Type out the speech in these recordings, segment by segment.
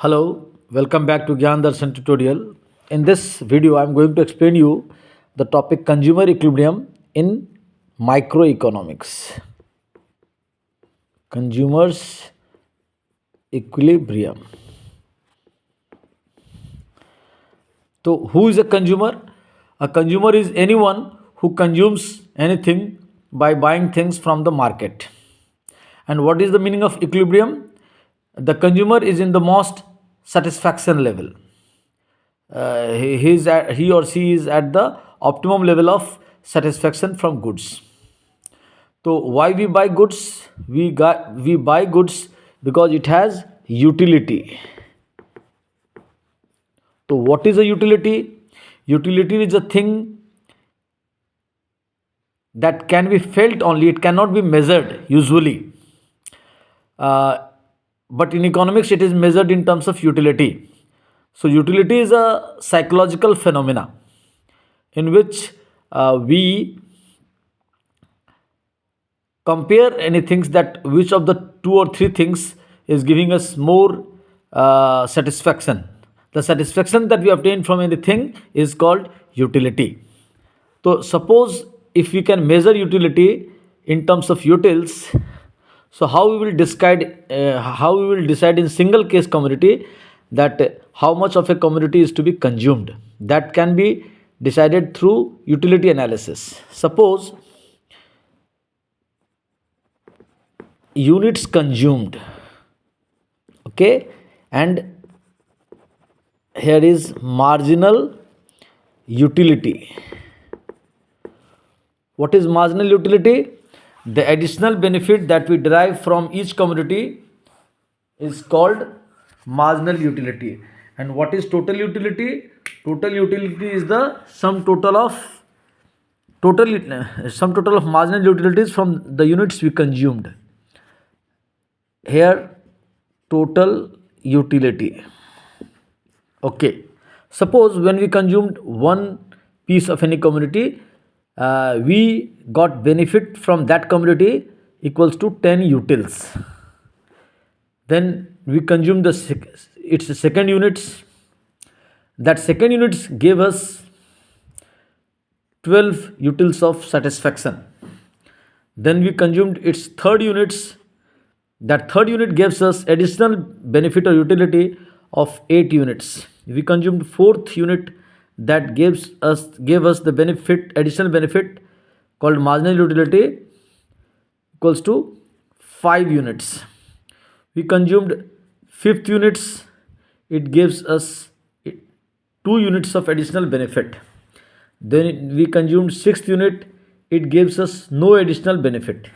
Hello, welcome back to Gyan Darshan tutorial. In this video, I am going to explain you the topic consumer equilibrium in microeconomics. Consumers equilibrium. So, who is a consumer? A consumer is anyone who consumes anything by buying things from the market. And what is the meaning of equilibrium? The consumer is in the most satisfaction level. He or she is at the optimum level of satisfaction from goods. So why we buy goods? We buy goods because it has utility. So what is a utility? Utility is a thing that can be felt only. It cannot be measured usually. Uh, but in economics, it is measured in terms of utility. So utility is a psychological phenomena in which we compare any things that which of the two or three things is giving us more satisfaction. The satisfaction that we obtain from anything is called utility. So suppose if we can measure utility in terms of utils, so how we will decide in single case commodity that how much of a commodity is to be consumed. That can be decided through utility analysis. Suppose units consumed, okay, and here is marginal utility. What is marginal utility? The additional benefit that we derive from each commodity is called marginal utility. And what is total utility? Total utility is the sum total of marginal utilities from the units we consumed. Here total utility. Okay, suppose when we consumed one piece of any commodity, we got benefit from that commodity equals to 10 utils. Then we consumed its second units. That second units gave us 12 utils of satisfaction. Then we consumed its third units. That third unit gives us additional benefit or utility of 8 units. We consumed fourth unit that gave us the additional benefit called marginal utility equals to 5 units. We consumed fifth units, it gives us 2 units of additional benefit. Then we consumed sixth unit, it gives us no additional benefit.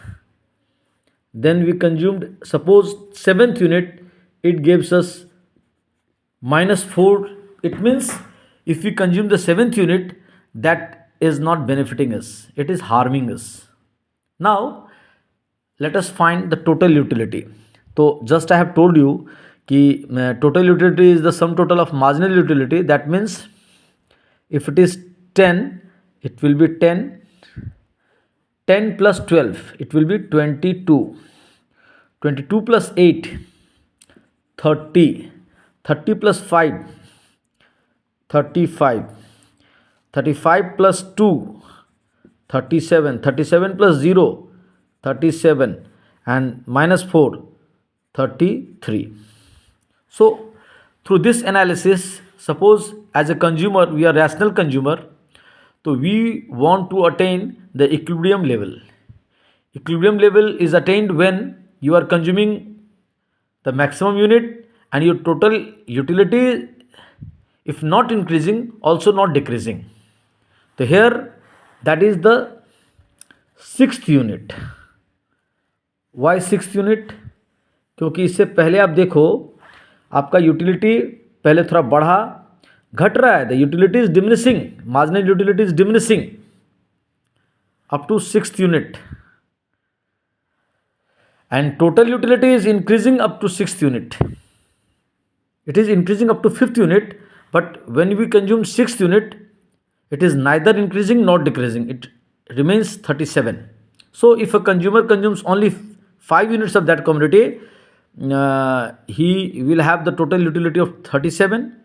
Then we consumed, suppose, seventh unit, it gives us -4. It means if we consume the seventh unit, that is not benefiting us, it is harming us. Now let us find the total utility. So just I have told you that total utility is the sum total of marginal utility. That means if it is 10, it will be 10. 10 plus 12, it will be 22. 22 plus 8, 30. 30 plus 5, 35. 35 plus 2, 37. 37 plus 0, 37. And -4, 33. So through this analysis, suppose as a consumer, we are rational consumer, so we want to attain the equilibrium level. Equilibrium level is attained when you are consuming the maximum unit and your total utility, if not increasing, also not decreasing. So here that is the sixth unit. Why sixth unit? क्योंकि इससे पहले आप देखो आपका utility पहले थोड़ा बढ़ा, घट रहा है. The utility is diminishing, marginal utility is diminishing up to sixth unit, and total utility is increasing up to sixth unit. It is increasing up to fifth unit, but when we consume sixth unit, it is neither increasing nor decreasing, it remains 37. So if a consumer consumes only 5 units of that commodity, he will have the total utility of 37.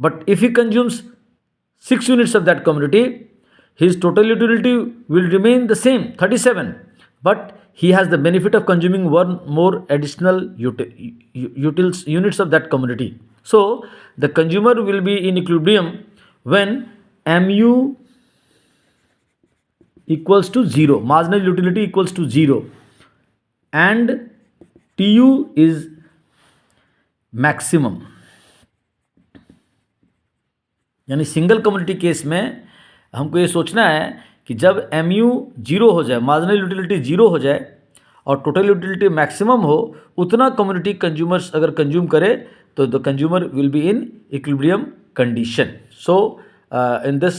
But if he consumes 6 units of that commodity, his total utility will remain the same, 37. But he has the benefit of consuming one more additional units of that commodity. So the consumer will be in equilibrium when mu equals to 0, marginal utility equals to 0, and Tu is maximum. यानी single community case में हमको ये सोचना है कि जब mu zero हो जाए, मार्जिनल यूटिलिटी जीरो हो जाए और टोटल यूटिलिटी मैक्सिमम हो, उतना कम्युनिटी कंज्यूमर्स अगर कंज्यूम करे तो the consumer will be in equilibrium condition. So in this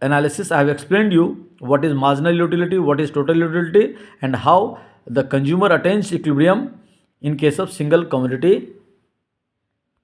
analysis I have explained you what is marginal utility, what is total utility, and how the consumer attains equilibrium in case of single commodity